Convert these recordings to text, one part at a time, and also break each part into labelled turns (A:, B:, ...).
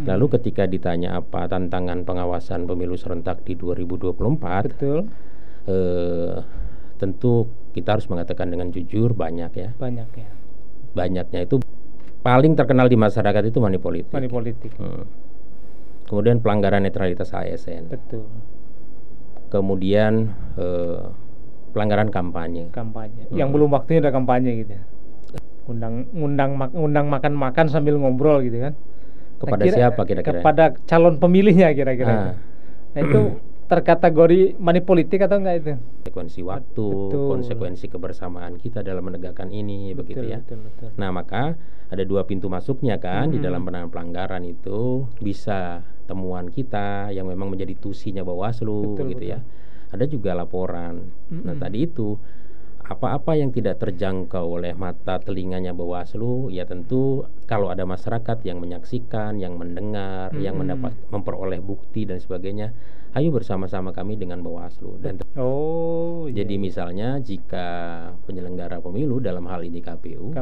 A: Lalu ketika ditanya apa tantangan pengawasan pemilu serentak di 2024,
B: Betul.
A: Tentu kita harus mengatakan dengan jujur banyak ya.
B: Banyak ya.
A: Banyaknya itu paling terkenal di masyarakat itu money politik.
B: Money politik.
A: Kemudian pelanggaran netralitas ASN.
B: Betul.
A: Kemudian pelanggaran kampanye.
B: Yang belum waktunya udah kampanye gitu. Undang makan sambil ngobrol gitu kan.
A: Kepada siapa kira-kira?
B: Kepada calon pemilihnya kira-kira. Nah itu terkategori money politik atau enggak itu?
A: Konsekuensi waktu, konsekuensi kebersamaan kita dalam menegakkan ini, begitu ya.
B: Betul.
A: Nah maka ada dua pintu masuknya kan di dalam penanganan pelanggaran itu, bisa temuan kita yang memang menjadi tusinya Bawaslu, begitu ya. Ada juga laporan. Nah tadi itu apa-apa yang tidak terjangkau oleh mata telinganya Bawaslu, ya tentu kalau ada masyarakat yang menyaksikan, yang mendengar, yang memperoleh bukti dan sebagainya, ayo bersama-sama kami dengan Bawaslu. Dan jadi misalnya jika penyelenggara pemilu dalam hal ini KPU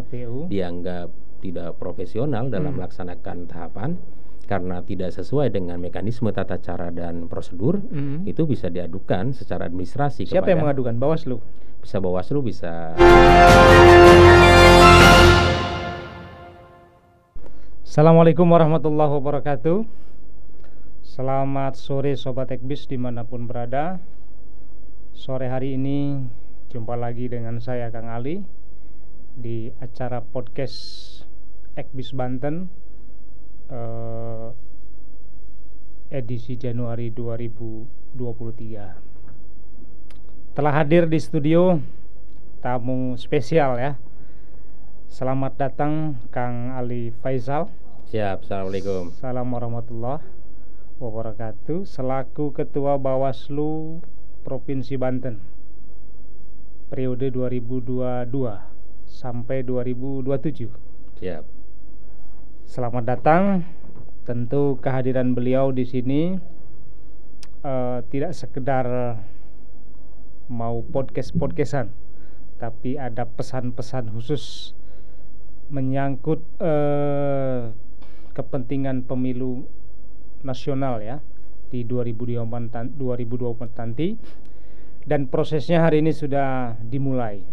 A: dianggap tidak profesional dalam melaksanakan tahapan karena tidak sesuai dengan mekanisme tata cara dan prosedur, itu bisa diadukan secara administrasi.
B: Siapa yang mengadukan? Bawaslu?
A: Bisa Bawaslu, bisa.
B: Assalamualaikum warahmatullahi wabarakatuh. Selamat sore Sobat Ekbis dimanapun berada. Sore hari ini jumpa lagi dengan saya Kang Ali di acara podcast Ekbis Banten edisi Januari 2023. Telah hadir di studio tamu spesial ya. Selamat datang Kang Ali Faisal.
A: Siap, Assalamualaikum.
B: Assalamualaikum warahmatullahi wabarakatuh. Selaku Ketua Bawaslu Provinsi Banten periode 2022 sampai 2027.
A: Siap.
B: Selamat datang. Tentu kehadiran beliau di sini tidak sekedar mau podcastan, tapi ada pesan-pesan khusus menyangkut kepentingan pemilu nasional ya di 2024 nanti, dan prosesnya hari ini sudah dimulai.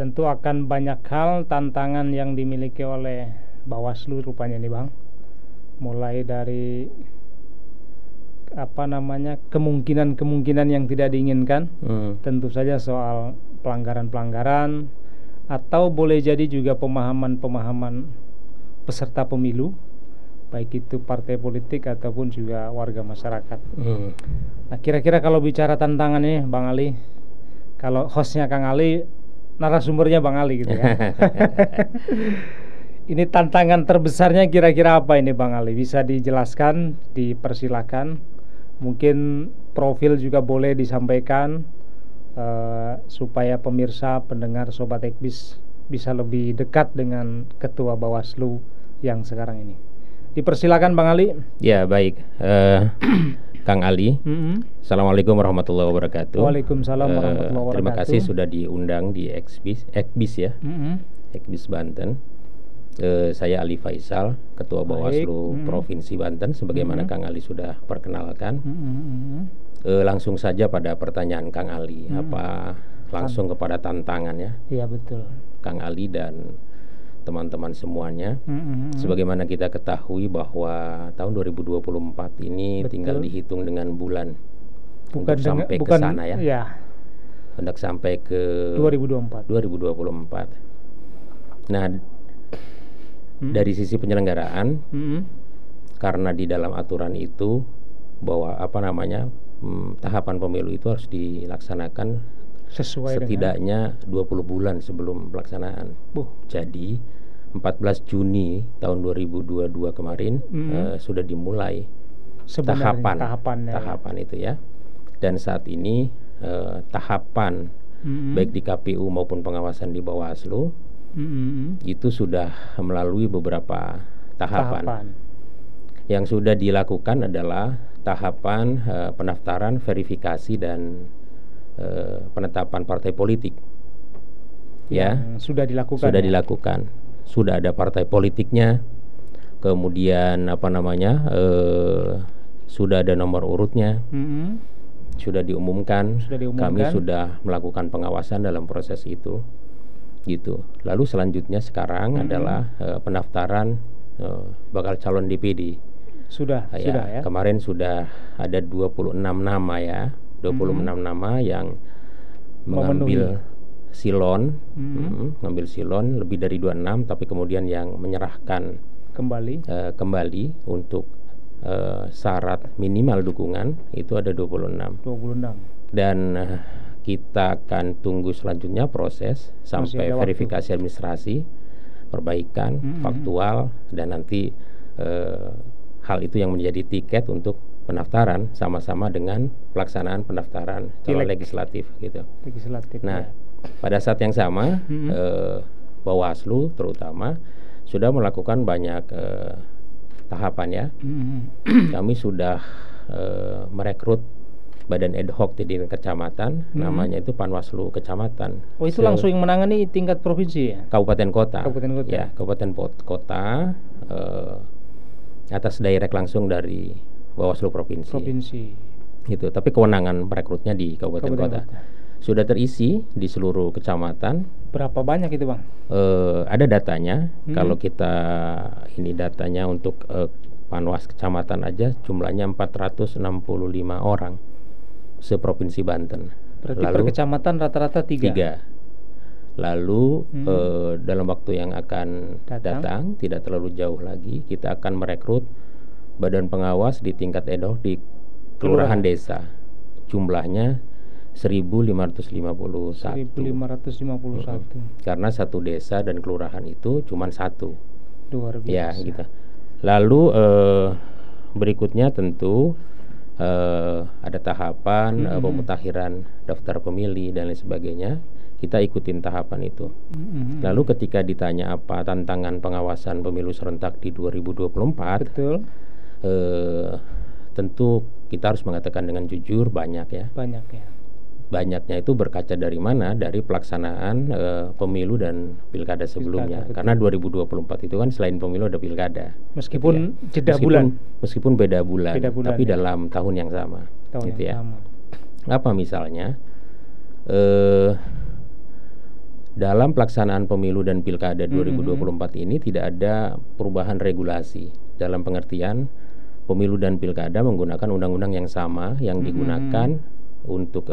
B: Tentu akan banyak hal tantangan yang dimiliki oleh Bawaslu rupanya nih Bang, mulai dari kemungkinan yang tidak diinginkan, tentu saja soal pelanggaran atau boleh jadi juga pemahaman peserta pemilu, baik itu partai politik ataupun juga warga masyarakat. Nah kira-kira kalau bicara tantangannya Bang Ali, kalau hostnya Kang Ali, narasumbernya Bang Ali gitu ya. Ini tantangan terbesarnya kira-kira apa ini Bang Ali? Bisa dijelaskan, dipersilakan. Mungkin profil juga boleh disampaikan supaya pemirsa, pendengar Sobat Ekbis bisa lebih dekat dengan Ketua Bawaslu yang sekarang ini. Dipersilakan Bang Ali.
A: Ya baik, Kang Ali. Assalamualaikum warahmatullahi wabarakatuh.
B: Waalaikumsalam warahmatullahi wabarakatuh.
A: Terima kasih sudah diundang di Ekbis ya, Ekbis Banten. Saya Ali Faisal, Ketua Bawaslu Provinsi Banten. Sebagaimana Kang Ali sudah perkenalkan, langsung saja pada pertanyaan Kang Ali, langsung kepada tantangan ya.
B: Iya betul.
A: Kang Ali dan teman-teman semuanya. Sebagaimana kita ketahui bahwa tahun 2024 ini tinggal dihitung dengan bulan untuk sampai ke sana ya. Hendak sampai ke 2024. Nah, dari sisi penyelenggaraan, karena di dalam aturan itu bahwa tahapan pemilu itu harus dilaksanakan
B: sesuai
A: setidaknya 20 bulan sebelum pelaksanaan. Jadi 14 Juni tahun 2022 kemarin sudah dimulai tahapan itu ya. Dan saat ini tahapan baik di KPU maupun pengawasan di Bawaslu itu sudah melalui beberapa tahapan. Yang sudah dilakukan adalah tahapan pendaftaran, verifikasi dan penetapan partai politik.
B: Yang sudah dilakukan.
A: Sudah ada partai politiknya. kemudian apa namanya sudah ada nomor urutnya, sudah diumumkan. Kami sudah melakukan pengawasan dalam proses itu, gitu. Lalu selanjutnya sekarang adalah pendaftaran bakal calon DPD.
B: Sudah ya.
A: Kemarin sudah ada 26 nama ya, 26 nama yang mengambil silon, ngambil silon lebih dari 26, tapi kemudian yang menyerahkan kembali untuk syarat minimal dukungan itu ada 26. Dan kita akan tunggu selanjutnya proses sampai verifikasi administrasi, perbaikan faktual, dan nanti hal itu yang menjadi tiket untuk pendaftaran sama-sama dengan pelaksanaan pendaftaran calon legislatif gitu. Nah, pada saat yang sama Bawaslu terutama sudah melakukan banyak tahapan ya. Kami sudah merekrut badan ad hoc di kecamatan, namanya itu Panwaslu Kecamatan.
B: Oh, itu langsung yang menangani tingkat provinsi ya?
A: Kabupaten kota. Ya, kabupaten kota atas direct langsung dari Bawaslu provinsi. Gitu. Tapi kewenangan merekrutnya di kabupaten kota. Sudah terisi di seluruh kecamatan.
B: Berapa banyak itu, Bang?
A: Ada datanya. Kalau kita ini datanya untuk Panwas kecamatan aja jumlahnya 465 orang seprovinsi Banten.
B: Berarti per kecamatan rata-rata 3.
A: Lalu dalam waktu yang akan datang tidak terlalu jauh lagi kita akan merekrut badan pengawas di tingkat ad hoc di kelurahan desa. Jumlahnya 1551. Karena satu desa dan kelurahan itu cuma satu.
B: Luar biasa.
A: Ya, gitu. Lalu berikutnya tentu ada tahapan pemutakhiran daftar pemilih dan lain sebagainya. Kita ikutin tahapan itu. Lalu ketika ditanya apa tantangan pengawasan pemilu serentak di 2024,
B: betul.
A: Tentu kita harus mengatakan dengan jujur banyak ya. Banyaknya itu berkaca dari mana? Dari pelaksanaan pemilu dan pilkada sebelumnya. Karena 2024 itu kan selain pemilu ada pilkada.
B: Meskipun jeda bulan.
A: Meskipun beda bulan, tapi dalam tahun yang sama. Apa misalnya? Dalam pelaksanaan pemilu dan pilkada 2024 ini tidak ada perubahan regulasi. Dalam pengertian pemilu dan pilkada menggunakan undang-undang yang sama yang digunakan untuk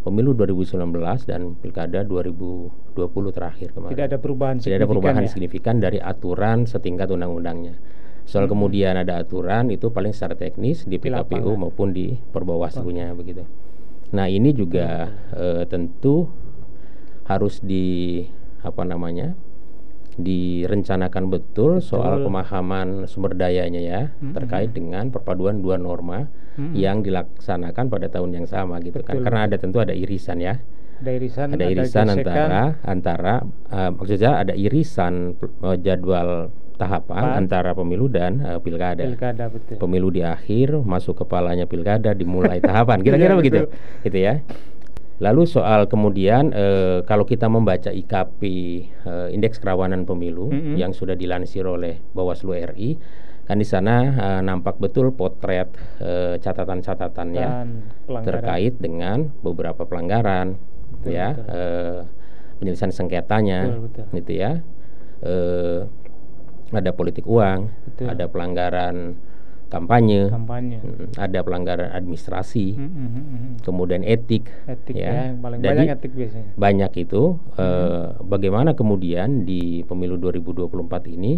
A: pemilu 2019 dan pilkada 2020 terakhir kemarin.
B: Tidak ada perubahan signifikan.
A: Tidak ada perubahan signifikan dari aturan setingkat undang-undangnya. Soal kemudian ada aturan itu paling secara teknis di PKPU maupun di Perbawaslu-nya begitu. Nah, ini juga tentu harus direncanakan betul soal pemahaman sumber dayanya ya, terkait dengan perpaduan dua norma yang dilaksanakan pada tahun yang sama gitu kan. Karena tentu ada irisan ya. Ada irisan antara maksudnya ada irisan jadwal tahapan antara pemilu dan pilkada.
B: Betul.
A: Pemilu di akhir, masuk kepalanya pilkada, dimulai tahapan. Kira-kira begitu. Gitu ya. Lalu soal kemudian kalau kita membaca IKP Indeks Kerawanan Pemilu yang sudah dilansir oleh Bawaslu RI, kan di sana nampak betul potret catatan-catatannya terkait dengan beberapa pelanggaran, penyelesaian sengketanya, gitu ya. Ada politik uang, ada pelanggaran kampanye, ada pelanggaran administrasi, kemudian etik ya.
B: Paling
A: jadi
B: banyak etik biasanya.
A: Banyak itu. Bagaimana kemudian di pemilu 2024 ini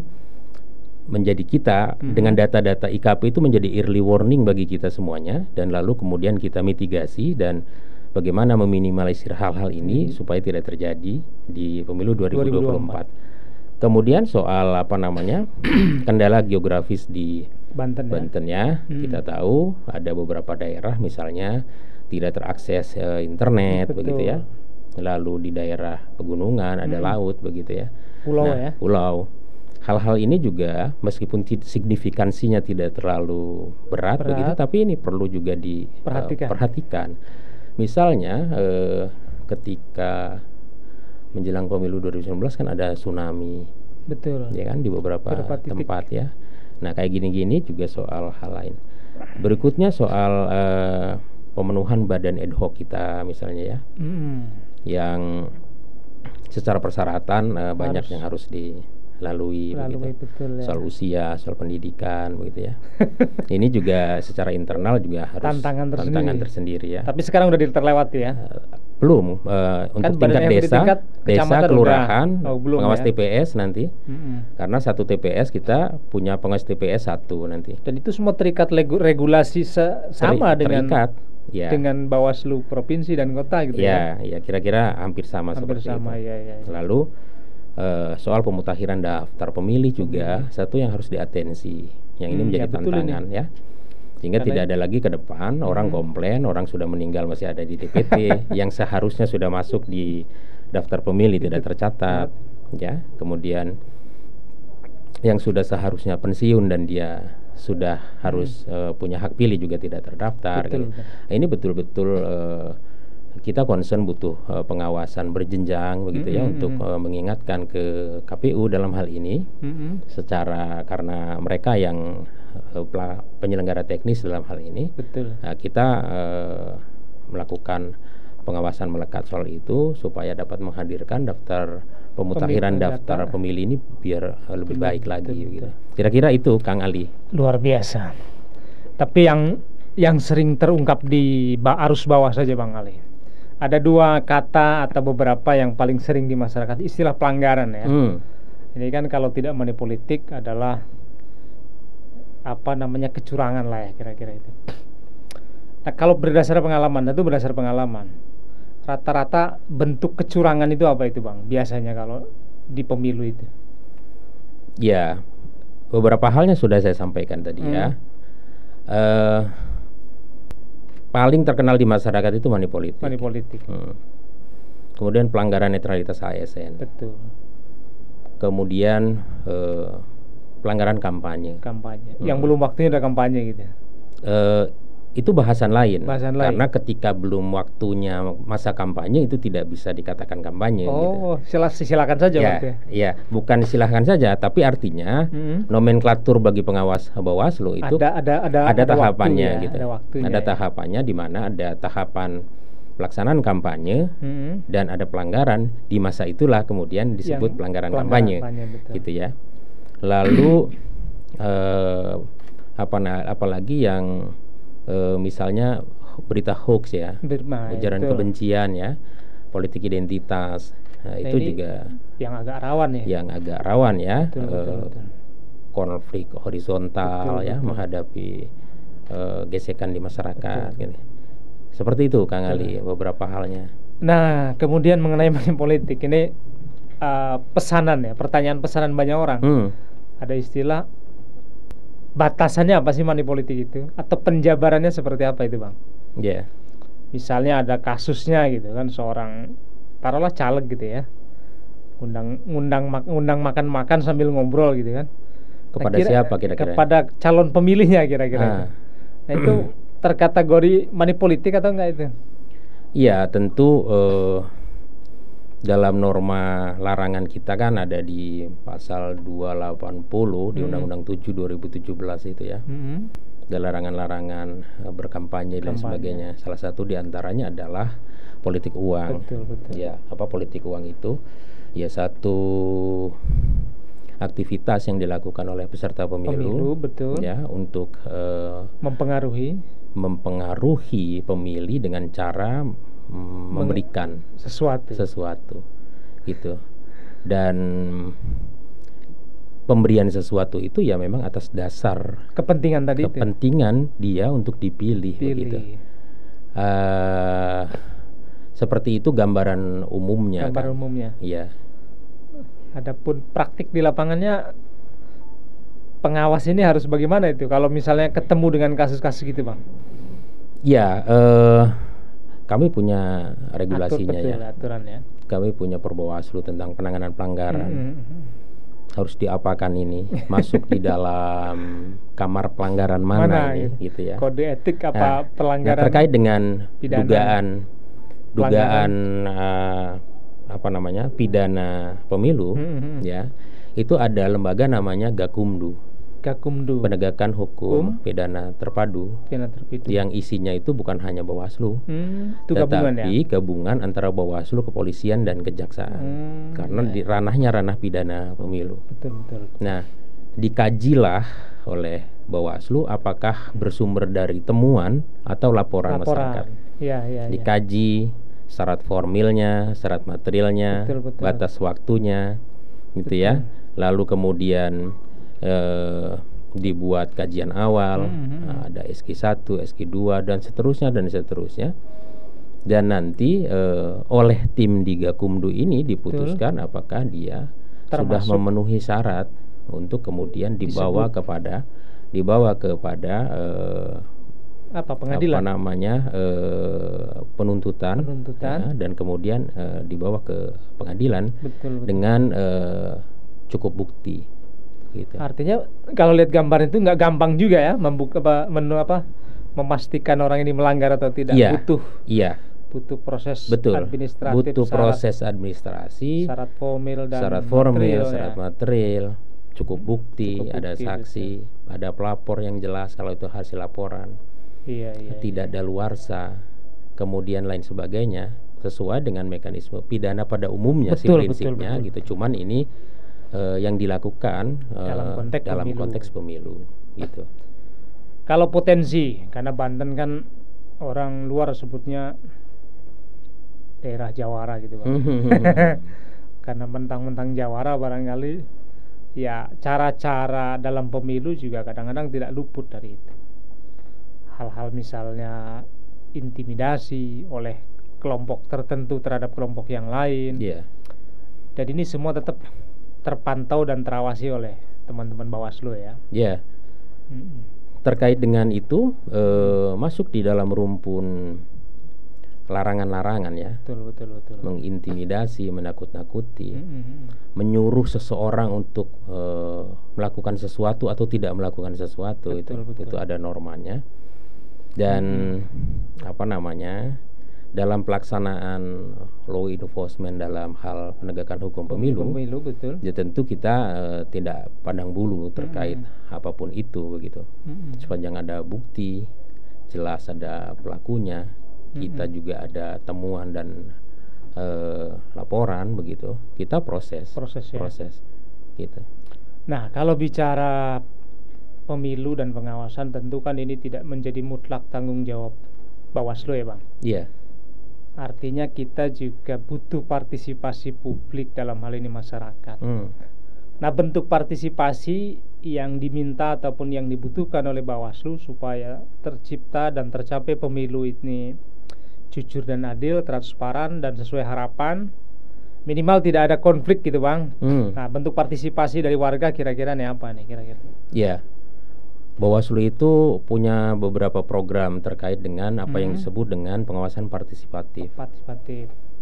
A: menjadi kita dengan data-data IKP itu menjadi early warning bagi kita semuanya, dan lalu kemudian kita mitigasi dan bagaimana meminimalisir hal-hal ini supaya tidak terjadi di pemilu 2024. Kemudian soal kendala geografis di Banten ya, kita tahu ada beberapa daerah misalnya tidak terakses internet begitu ya. Lalu di daerah pegunungan ada laut begitu ya. Pulau. Hal-hal ini juga meskipun signifikansinya tidak terlalu berat begitu, tapi ini perlu juga diperhatikan. Misalnya ketika menjelang pemilu 2019 kan ada tsunami.
B: Betul.
A: Ya kan di beberapa tempat ya. Nah kayak gini-gini juga soal hal lain. Berikutnya soal pemenuhan badan ad hoc kita misalnya ya, yang secara persyaratan banyak yang harus dilalui begitu.
B: Betul, ya.
A: Soal usia, soal pendidikan begitu ya. Ini juga secara internal juga harus tantangan tersendiri ya.
B: Tapi sekarang udah terlewati ya.
A: Belum untuk tingkat desa, kelurahan, pengawas ya? TPS nanti. Karena satu TPS kita punya pengawas TPS satu nanti.
B: Dan itu semua terikat regulasi sama dengan Bawaslu provinsi dan kota gitu ya.
A: Ya kira-kira hampir sama seperti itu.
B: Ya.
A: Lalu soal pemutakhiran daftar pemilih juga satu yang harus diatensi. Yang ini menjadi tantangan ya. Sehingga tidak ada lagi ke depan orang komplain orang sudah meninggal masih ada di DPT yang seharusnya sudah masuk di daftar pemilih tidak tercatat ya. Kemudian yang sudah seharusnya pensiun dan dia sudah harus punya hak pilih juga tidak terdaftar. Nah, ini betul-betul kita concern butuh pengawasan berjenjang begitu ya untuk mengingatkan ke KPU dalam hal ini karena mereka yang penyelenggara teknis dalam hal ini. Kita melakukan pengawasan melekat soal itu supaya dapat menghadirkan daftar pemutakhiran daftar pemilih ini biar lebih baik lagi gitu. Kira-kira itu Kang Ali.
B: Luar biasa. Tapi yang sering terungkap di arus bawah saja Bang Ali. Ada dua kata atau beberapa yang paling sering di masyarakat, istilah pelanggaran ya. Ini kan kalau tidak money politik adalah kecurangan lah ya kira-kira itu. Nah kalau berdasar pengalaman, rata-rata bentuk kecurangan itu apa itu Bang? Biasanya kalau di pemilu itu.
A: Ya, beberapa halnya sudah saya sampaikan tadi ya. Paling terkenal di masyarakat itu money politik. Kemudian pelanggaran netralitas ASN.
B: Betul.
A: Kemudian pelanggaran kampanye.
B: Yang belum waktunya ada kampanye gitu.
A: Itu bahasan lain. Karena ketika belum waktunya masa kampanye itu tidak bisa dikatakan kampanye.
B: Silakan saja
A: ya, bukan silakan saja, tapi artinya nomenklatur bagi pengawas Bawaslu itu ada tahapannya gitu. Ada tahapannya di mana ada tahapan pelaksanaan kampanye dan ada pelanggaran. Di masa itulah kemudian disebut pelanggaran kampanye gitu ya. Lalu apalagi yang misalnya berita hoax ya, ujaran kebencian ya, politik identitas, itu juga
B: yang agak rawan ya,
A: betul. Konflik horizontal menghadapi gesekan di masyarakat gitu. Seperti itu Kang Ali beberapa halnya.
B: Nah kemudian mengenai money politik ini pertanyaan pesanan banyak orang. Ada istilah batasannya apa sih money politik itu? Atau penjabarannya seperti apa itu Bang? Misalnya ada kasusnya gitu kan, seorang taruhlah caleg gitu ya, undang makan sambil ngobrol gitu kan.
A: Kepada siapa kira-kira?
B: Kepada calon pemilihnya kira-kira. Nah itu terkategori money politik atau enggak itu?
A: Iya tentu dalam norma larangan kita kan ada di pasal 280 di Undang-Undang 7 2017 itu ya. Ada larangan-larangan berkampanye dan sebagainya. Salah satu diantaranya adalah politik uang.
B: Betul.
A: Ya, apa politik uang itu? Ya satu aktivitas yang dilakukan oleh peserta pemilu
B: betul.
A: Ya untuk mempengaruhi pemilih dengan cara memberikan sesuatu gitu. Dan pemberian sesuatu itu ya memang atas dasar
B: kepentingan
A: dia untuk dipilih. Begitu. Seperti itu gambaran umumnya. Iya.
B: Adapun praktik di lapangannya pengawas ini harus bagaimana itu kalau misalnya ketemu dengan kasus-kasus gitu Bang?
A: Ya, kami punya regulasinya
B: aturan ya.
A: Kami punya Perbawaslu tentang penanganan pelanggaran. Harus diapakan ini? Masuk di dalam kamar pelanggaran mana ini gitu ya.
B: Kode etik apa pelanggaran
A: terkait dengan dugaan pidana pemilu ya. Itu ada lembaga namanya Gakumdu.
B: Gakumdu,
A: Penegakan Hukum Pidana Terpadu, yang isinya itu bukan hanya Bawaslu,
B: itu
A: tetapi gabungan antara Bawaslu, kepolisian dan kejaksaan, karena di ranahnya ranah pidana pemilu.
B: Betul.
A: Nah, dikajilah oleh Bawaslu apakah bersumber dari temuan atau laporan. Masyarakat. Dikaji syarat formilnya, syarat materialnya, batas waktunya, gitu ya. Lalu kemudian dibuat kajian awal, ada SK1, SK2 dan seterusnya. Dan nanti oleh tim di Gakumdu ini diputuskan apakah dia sudah memenuhi syarat untuk kemudian dibawa kepada
B: pengadilan,
A: penuntutan. Ya, dan kemudian dibawa ke pengadilan. Betul. Dengan cukup bukti. Gitu.
B: Artinya kalau lihat gambar itu nggak gampang juga ya memastikan orang ini melanggar atau tidak. Butuh proses administratif.
A: Butuh proses administrasi,
B: syarat formil,
A: syarat material, cukup bukti, ada saksi, ada pelapor yang jelas kalau itu hasil laporan. Tidak daluarsa, kemudian lain sebagainya, sesuai dengan mekanisme pidana pada umumnya prinsipnya. Gitu. Cuman ini yang dilakukan dalam konteks pemilu gitu.
B: Kalau potensi, karena Banten kan orang luar sebutnya daerah jawara gitu Bang. Karena mentang-mentang jawara barangkali ya cara-cara dalam pemilu juga kadang-kadang tidak luput dari itu. Hal-hal misalnya intimidasi oleh kelompok tertentu terhadap kelompok yang lain. Dan ini semua tetap terpantau dan terawasi oleh teman-teman Bawaslu ya.
A: Terkait dengan itu masuk di dalam rumpun larangan-larangan ya.
B: Betul.
A: Mengintimidasi, menakut-nakuti, menyuruh seseorang untuk melakukan sesuatu atau tidak melakukan sesuatu. Itu ada normanya. Dan dalam pelaksanaan law enforcement dalam hal penegakan hukum pemilu, ya tentu kita tidak pandang bulu terkait apapun itu begitu. Sepanjang ada bukti, jelas ada pelakunya, kita juga ada temuan dan laporan begitu, kita proses gitu.
B: Nah, kalau bicara pemilu dan pengawasan, tentu kan ini tidak menjadi mutlak tanggung jawab Bawaslu ya Bang. Artinya kita juga butuh partisipasi publik, dalam hal ini masyarakat. Nah, bentuk partisipasi yang diminta ataupun yang dibutuhkan oleh Bawaslu supaya tercipta dan tercapai pemilu ini jujur dan adil, transparan dan sesuai harapan, minimal tidak ada konflik gitu Bang. Nah, bentuk partisipasi dari warga kira-kira nih apa nih kira-kira?
A: Bawaslu itu punya beberapa program terkait dengan apa yang disebut dengan pengawasan partisipatif.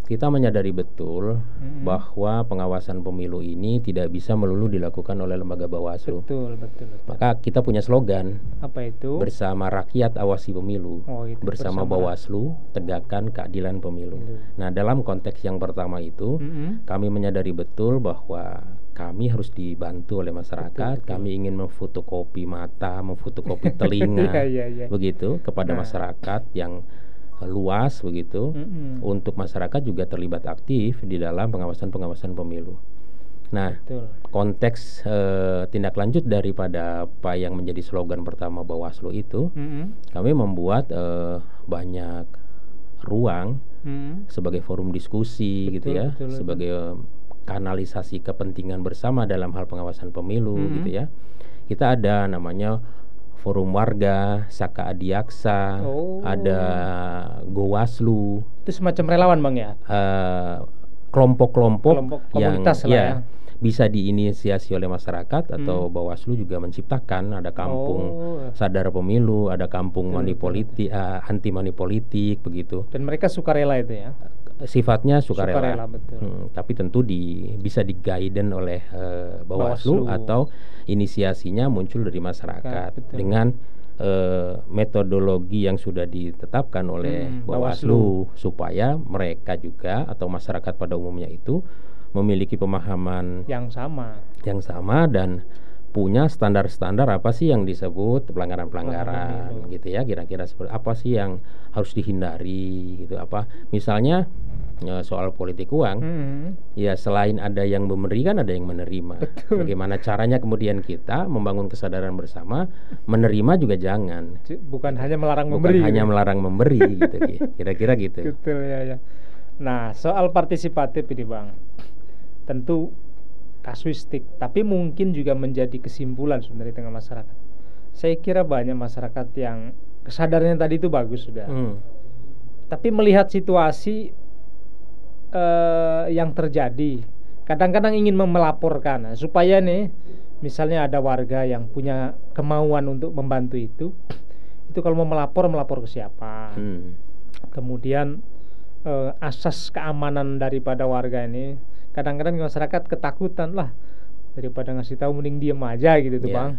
A: Kita menyadari betul bahwa pengawasan pemilu ini tidak bisa melulu dilakukan oleh lembaga Bawaslu.
B: Betul.
A: Maka kita punya slogan.
B: Apa itu?
A: Bersama rakyat awasi pemilu. Bersama Bawaslu tegakkan keadilan pemilu. Nah, dalam konteks yang pertama itu, kami menyadari betul bahwa kami harus dibantu oleh masyarakat. Betul. Kami ingin memfotokopi mata, memfotokopi telinga, begitu kepada masyarakat yang luas begitu. Untuk masyarakat juga terlibat aktif di dalam pengawasan pemilu. Nah, konteks tindak lanjut daripada apa yang menjadi slogan pertama Bawaslu itu, kami membuat banyak ruang sebagai forum diskusi gitu ya, sebagai kanalisasi kepentingan bersama dalam hal pengawasan pemilu gitu ya. Kita ada namanya forum warga, Saka Adiaksa, ada Gowaslu.
B: Itu semacam relawan Bang ya?
A: Kelompok-kelompok yang
B: ya
A: bisa diinisiasi oleh masyarakat atau Bawaslu juga menciptakan. Ada kampung sadar pemilu, ada kampung anti money politik begitu.
B: Dan mereka sukarela itu ya?
A: Sifatnya sukarela, tapi tentu bisa di-guidance oleh Bawaslu atau inisiasinya muncul dari masyarakat dengan metodologi yang sudah ditetapkan oleh Bawaslu supaya mereka juga atau masyarakat pada umumnya itu memiliki pemahaman
B: yang sama
A: dan punya standar-standar apa sih yang disebut pelanggaran-pelanggaran gitu ya, kira-kira seperti apa sih yang harus dihindari gitu. Apa misalnya soal politik uang, ya selain ada yang memberi kan ada yang menerima.
B: Betul.
A: Bagaimana caranya kemudian kita membangun kesadaran bersama, menerima juga jangan.
B: Bukan hanya melarang
A: Bukan
B: memberi.
A: hanya melarang memberi gitu, kira-kira gitu.
B: Betul ya. Nah, soal partisipatif ini Bang, tentu kasuistik, tapi mungkin juga menjadi kesimpulan sebenarnya di tengah masyarakat. Saya kira banyak masyarakat yang kesadarannya tadi itu bagus sudah, tapi melihat situasi yang terjadi, kadang-kadang ingin melaporkan, supaya nih, misalnya ada warga yang punya kemauan untuk membantu itu kalau mau melapor ke siapa, kemudian asas keamanan daripada warga ini. Kadang-kadang masyarakat ketakutan lah, daripada ngasih tahu mending diem aja gitu tuh Bang.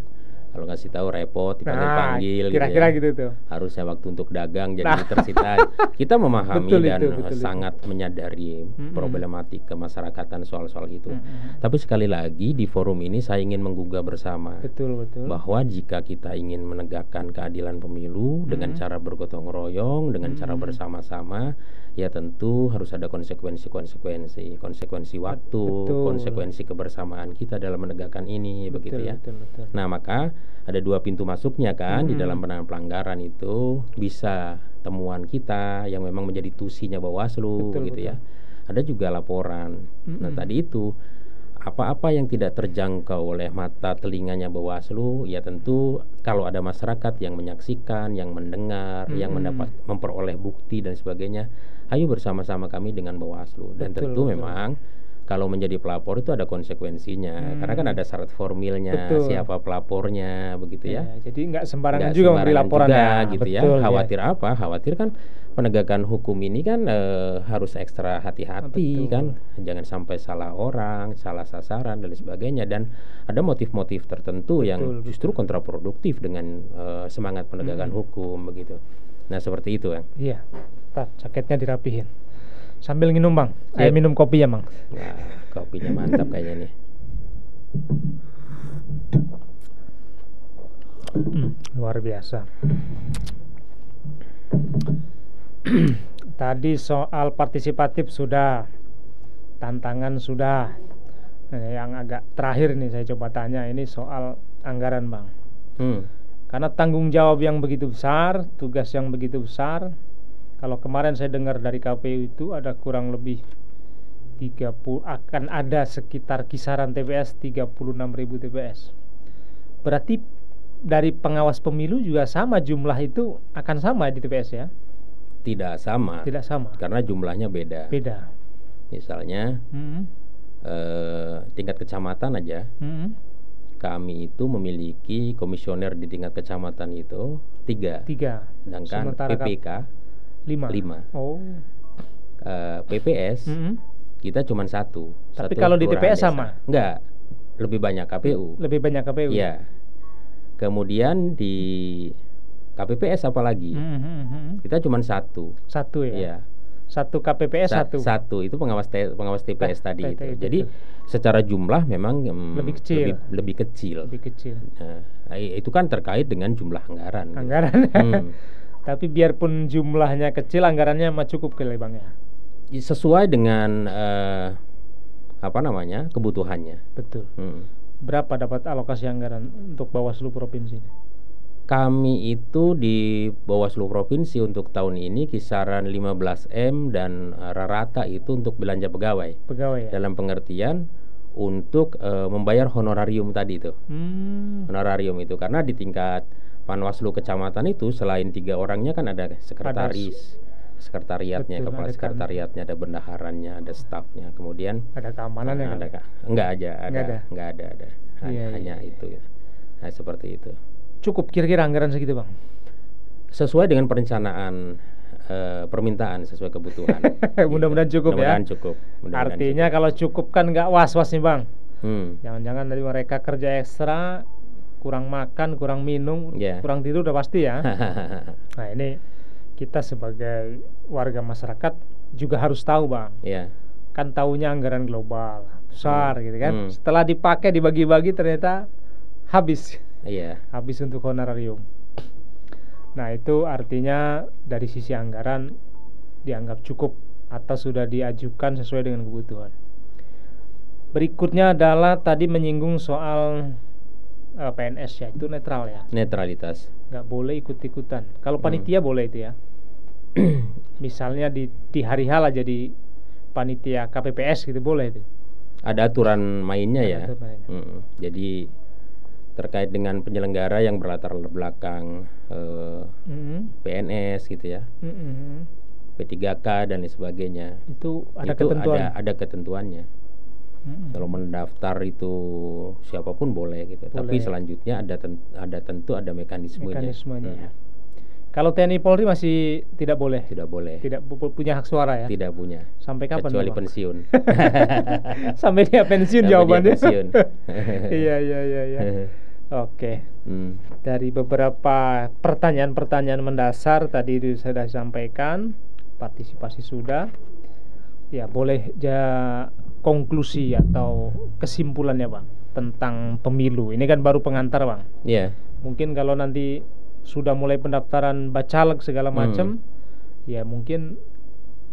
A: Kalau ngasih tahu repot, dipanggil-panggil
B: kira-kira
A: gitu,
B: gitu.
A: Harusnya waktu untuk dagang jadi tersita. Kita memahami dan sangat menyadari problematika kemasyarakatan soal-soal itu. Tapi sekali lagi di forum ini saya ingin menggugah bersama bahwa jika kita ingin menegakkan keadilan pemilu dengan cara bergotong royong, dengan cara bersama-sama, ya tentu harus ada konsekuensi waktu, konsekuensi kebersamaan kita dalam menegakkan ini, begitu ya. Nah, maka ada dua pintu masuknya kan di dalam penanganan pelanggaran itu, bisa temuan kita yang memang menjadi tusinya Bawaslu, gitu ya. Ada juga laporan. Nah, tadi itu apa-apa yang tidak terjangkau oleh mata telinganya Bawaslu, ya tentu kalau ada masyarakat yang menyaksikan, yang mendengar, yang memperoleh bukti dan sebagainya, ayo bersama-sama kami dengan Bawaslu. Dan tentu memang kalau menjadi pelapor itu ada konsekuensinya, karena kan ada syarat formilnya, siapa pelapornya, begitu ya.
B: Jadi nggak sembarangan juga memberi laporan
A: gitu ya. Khawatir apa? Khawatir kan penegakan hukum ini kan harus ekstra hati-hati kan, jangan sampai salah orang, salah sasaran dan sebagainya, dan ada motif-motif tertentu yang justru kontraproduktif dengan semangat penegakan hukum, begitu. Nah, seperti itu kan.
B: Iya. Jaketnya dirapihin. Sambil minum Bang, minum kopi ya Bang.
A: Nah, kopinya mantap kayaknya nih.
B: Luar biasa. Tadi soal partisipatif sudah, tantangan sudah. Yang agak terakhir nih saya coba tanya, ini soal anggaran Bang. Karena tanggung jawab yang begitu besar, tugas yang begitu besar. Kalau kemarin saya dengar dari KPU itu ada kurang lebih 30, akan ada sekitar kisaran TPS 36.000 TPS. Berarti dari pengawas pemilu juga sama, jumlah itu akan sama di TPS ya?
A: Tidak sama. Karena jumlahnya beda. Misalnya tingkat kecamatan aja, kami itu memiliki komisioner di tingkat kecamatan itu 3. Sedangkan PPK 5. PPS kita cuma 1.
B: Tapi kalau di TPS sama?
A: Enggak, lebih banyak KPU. Iya. Kemudian di KPPS apalagi? Kita cuma 1
B: ya? Iya. 1 KPPS
A: 1 itu pengawas TPS tadi itu. Jadi secara jumlah memang lebih kecil. Nah, itu kan terkait dengan jumlah anggaran.
B: Tapi biarpun jumlahnya kecil, anggarannya mah cukup kali Bang ya.
A: Sesuai dengan kebutuhannya.
B: Betul. Berapa dapat alokasi anggaran untuk Bawaslu provinsi?
A: Kami itu di Bawaslu provinsi untuk tahun ini kisaran 15 M dan rata itu untuk belanja pegawai ya? Dalam pengertian untuk membayar honorarium tadi itu. Honorarium itu karena di tingkat Panwaslu kecamatan itu selain 3 orangnya kan ada sekretaris, sekretariatnya, kepala sekretariatnya, ada bendaharanya, ada stafnya, kemudian
B: ada keamanan ya?
A: Enggak ada. Hanya itu ya. Nah, seperti itu.
B: Cukup kira-kira anggaran segitu Bang?
A: Sesuai dengan perencanaan permintaan, sesuai kebutuhan.
B: Mudah-mudahan cukup ya. Artinya kalau cukup kan nggak was-was nih Bang. Jangan-jangan dari mereka kerja ekstra, kurang makan, kurang minum, kurang tidur udah pasti ya. Nah, ini kita sebagai warga masyarakat juga harus tahu Bang. Kan taunya anggaran global besar gitu kan. Setelah dipakai, dibagi-bagi, ternyata habis.
A: Iya.
B: Habis untuk honorarium. Nah, itu artinya dari sisi anggaran dianggap cukup atau sudah diajukan sesuai dengan kebutuhan. Berikutnya adalah tadi menyinggung soal PNS ya, itu netral ya.
A: Netralitas.
B: Nggak boleh ikut-ikutan. Kalau panitia boleh itu ya. Misalnya di hari H lah jadi panitia KPPS gitu boleh itu.
A: Ada aturan mainnya ya.
B: Aturan mainnya.
A: Jadi terkait dengan penyelenggara yang berlatar belakang PNS gitu ya, P3K dan lain sebagainya.
B: Itu ada ketentuan.
A: Ada ketentuannya. Kalau mendaftar itu siapapun boleh gitu.
B: Boleh.
A: Tapi selanjutnya tentu ada mekanismenya.
B: Kalau TNI Polri masih tidak boleh.
A: Tidak boleh.
B: Tidak punya hak suara ya.
A: Tidak punya.
B: Sampai kapan?
A: Kecuali pensiun.
B: Sampai dia pensiun jawabannya.
A: Pensiun.
B: Iya. Oke. Dari beberapa pertanyaan-pertanyaan mendasar tadi sudah disampaikan, partisipasi sudah. Ya, boleh konklusi atau kesimpulannya Bang tentang pemilu. Ini kan baru pengantar Bang.
A: Iya.
B: Mungkin kalau nanti sudah mulai pendaftaran bacalek segala macam, ya mungkin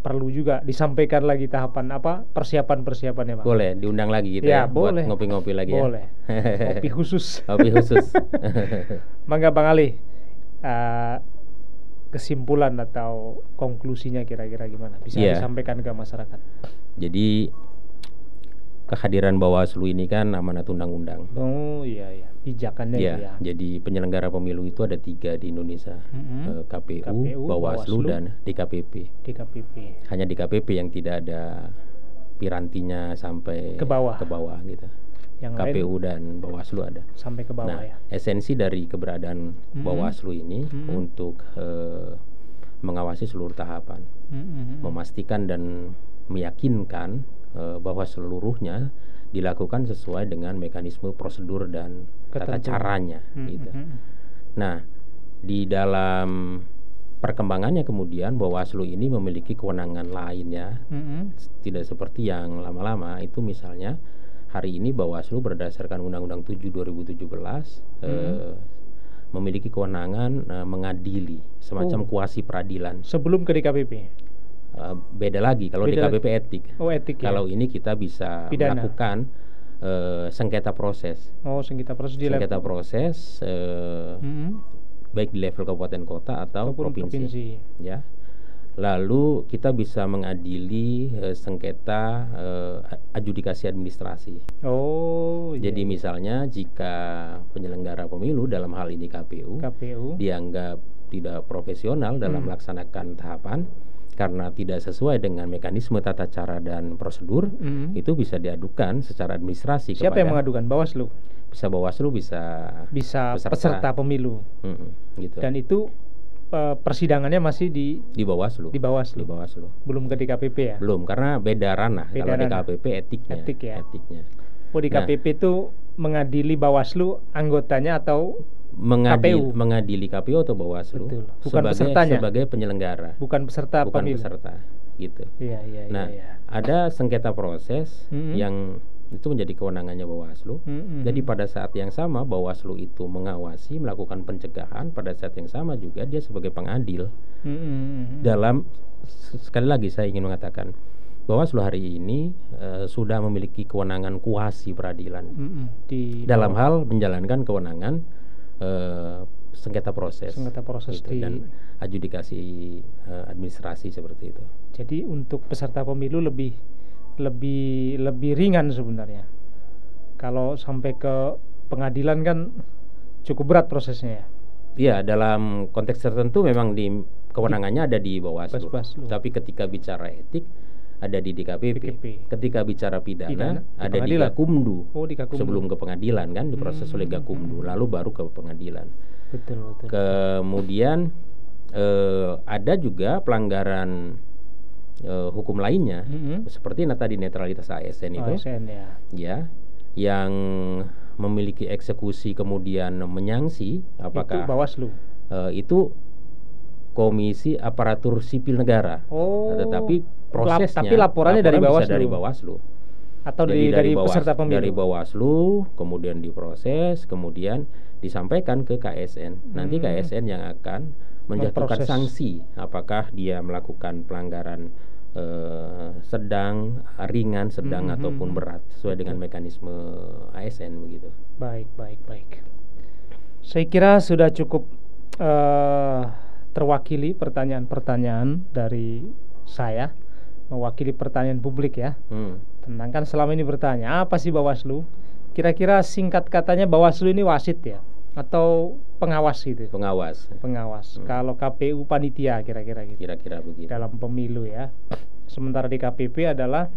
B: perlu juga disampaikan lagi tahapan persiapan-persiapannya Bang.
A: Boleh diundang lagi gitu ya,
B: boleh.
A: Buat ngopi-ngopi lagi
B: boleh.
A: ya.
B: Kopi khusus.
A: Kopi khusus.
B: Mangga Bang Ali, kesimpulan atau konklusinya kira-kira gimana? Bisa disampaikan ke masyarakat.
A: Jadi kehadiran Bawaslu ini kan amanat undang-undang.
B: Oh iya, pijakannya ya.
A: Jadi penyelenggara pemilu itu ada 3 di Indonesia, KPU, Bawaslu dan DKPP. Hanya DKPP yang tidak ada pirantinya sampai ke bawah gitu. Yang KPU dan Bawaslu ada
B: sampai ke bawah.
A: Esensi dari keberadaan Bawaslu ini untuk mengawasi seluruh tahapan, memastikan dan meyakinkan bahwa seluruhnya dilakukan sesuai dengan mekanisme prosedur dan tata caranya gitu. Nah, di dalam perkembangannya kemudian Bawaslu ini memiliki kewenangan lainnya, tidak seperti yang lama-lama itu. Misalnya hari ini Bawaslu berdasarkan Undang-Undang 7 2017 memiliki kewenangan mengadili, semacam kuasi peradilan.
B: Sebelum ke DKPP?
A: Beda lagi, kalau DKPP etik.
B: Etik ya.
A: Kalau ini kita bisa melakukan sengketa proses.
B: Sengketa proses
A: baik di level kabupaten kota atau provinsi. Ya. Lalu kita bisa mengadili sengketa adjudikasi administrasi. Jadi misalnya jika penyelenggara pemilu, dalam hal ini KPU dianggap tidak profesional dalam melaksanakan tahapan karena tidak sesuai dengan mekanisme tata cara dan prosedur, itu bisa diadukan secara administrasi.
B: Siapa yang mengadukan? Bawaslu?
A: Bisa Bawaslu, bisa
B: peserta pemilu.
A: Gitu.
B: Dan itu persidangannya masih di Bawaslu. Belum ke DKPP ya?
A: Belum, karena beda ranah. Kalau DKPP etiknya.
B: Di KPP itu mengadili Bawaslu anggotanya atau
A: mengadili KPU atau Bawaslu.
B: Betul. Bukan pesertanya.
A: Sebagai penyelenggara.
B: Bukan peserta pemilu.
A: Gitu. Ada sengketa proses yang itu menjadi kewenangannya Bawaslu. Jadi pada saat yang sama Bawaslu itu mengawasi, melakukan pencegahan. Pada saat yang sama juga dia sebagai pengadil. Dalam, sekali lagi saya ingin mengatakan, Bawaslu hari ini sudah memiliki kewenangan kuasi peradilan dalam hal menjalankan kewenangan sengketa proses gitu, dan adjudikasi administrasi seperti itu.
B: Jadi untuk peserta pemilu lebih ringan sebenarnya. Kalau sampai ke pengadilan kan cukup berat prosesnya ya.
A: Iya, dalam konteks tertentu memang kewenangannya ada di Bawaslu. Tapi ketika bicara etik ada di DKPP. Ketika bicara pidana ada di Gakumdu. Sebelum ke pengadilan kan diproses oleh Gakumdu, lalu baru ke pengadilan.
B: Betul.
A: Kemudian ada juga pelanggaran hukum lainnya, seperti tadi netralitas ASN itu. Ya, yang memiliki eksekusi kemudian menyangsi, apakah
B: itu Bawaslu?
A: Itu Komisi Aparatur Sipil Negara. Tetapi prosesnya,
B: tapi laporannya dari Bawaslu.
A: Bisa dari Bawaslu.
B: Atau
A: Jadi
B: dari peserta pemilu?
A: Dari Bawaslu, kemudian diproses, kemudian disampaikan ke KSN. Nanti KSN yang akan menjatuhkan sanksi apakah dia melakukan pelanggaran sedang, ringan, sedang ataupun berat sesuai dengan mekanisme ASN begitu.
B: Baik. Saya kira sudah cukup terwakili pertanyaan-pertanyaan dari saya, mewakili pertanyaan publik ya. Tentang kan selama ini bertanya apa sih Bawaslu? Kira-kira singkat katanya Bawaslu ini wasit ya, atau pengawas gitu?
A: Pengawas.
B: Kalau KPU panitia kira-kira gitu.
A: Kira-kira begitu.
B: Dalam pemilu ya. Sementara di KPP adalah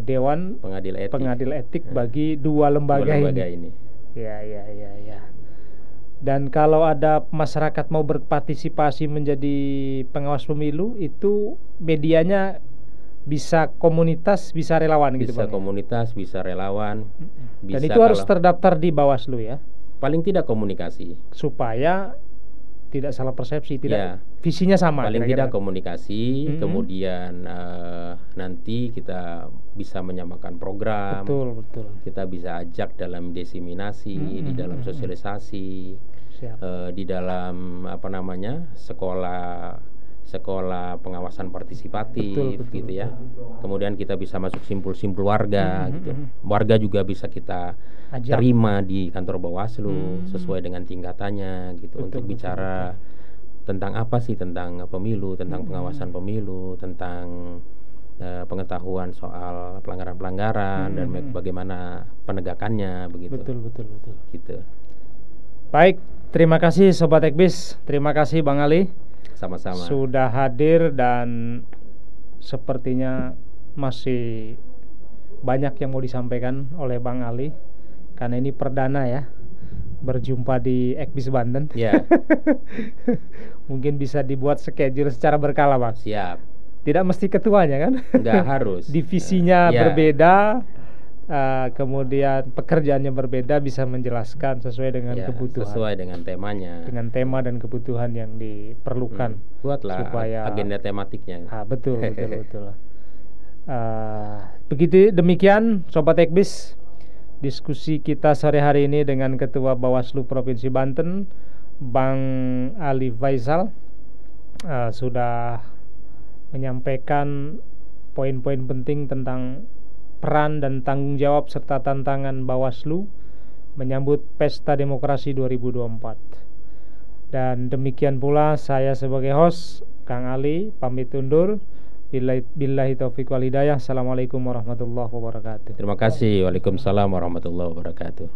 B: Dewan Pengadil Etik bagi dua lembaga ini. Ya. Dan kalau ada masyarakat mau berpartisipasi menjadi pengawas pemilu, itu medianya bisa komunitas, bisa relawan gitu
A: Bisa
B: Bang,
A: komunitas, bisa relawan.
B: Dan itu harus terdaftar di Bawaslu ya.
A: Paling tidak komunikasi.
B: Supaya tidak salah persepsi, visinya sama.
A: Paling tidak komunikasi, kemudian nanti kita bisa menyamakan program.
B: Betul.
A: Kita bisa ajak dalam diseminasi, di dalam sosialisasi, di dalam sekolah pengawasan partisipatif gitu ya. Kemudian kita bisa masuk simpul-simpul warga gitu. Warga juga bisa kita terima di kantor Bawaslu sesuai dengan tingkatannya gitu, untuk bicara tentang apa sih, tentang pemilu, tentang pengawasan pemilu, tentang pengetahuan soal pelanggaran-pelanggaran dan bagaimana penegakannya begitu.
B: Betul.
A: Gitu.
B: Baik, terima kasih Sobat Ekbis, terima kasih Bang Ali.
A: Sama-sama.
B: Sudah hadir dan sepertinya masih banyak yang mau disampaikan oleh Bang Ali, karena ini perdana ya berjumpa di Ekbis Banten.
A: Ya.
B: Mungkin bisa dibuat schedule secara berkala Bang.
A: Siap.
B: Tidak mesti ketuanya kan?
A: Enggak harus.
B: Divisinya berbeda, kemudian pekerjaannya berbeda, bisa menjelaskan sesuai dengan kebutuhan.
A: Sesuai dengan temanya.
B: Dengan tema dan kebutuhan yang diperlukan.
A: Buatlah supaya agenda tematiknya.
B: Betul. Begitu demikian Sobat Ekbis, diskusi kita sore hari ini dengan Ketua Bawaslu Provinsi Banten, Bang Ali Faisal, sudah menyampaikan poin-poin penting tentang peran dan tanggung jawab serta tantangan Bawaslu menyambut Pesta Demokrasi 2024. Dan demikian pula saya sebagai host Kang Ali pamit undur. Billahi taufiq wal hidayah. Assalamualaikum warahmatullahi wabarakatuh.
A: Terima kasih. Waalaikumsalam warahmatullahi wabarakatuh.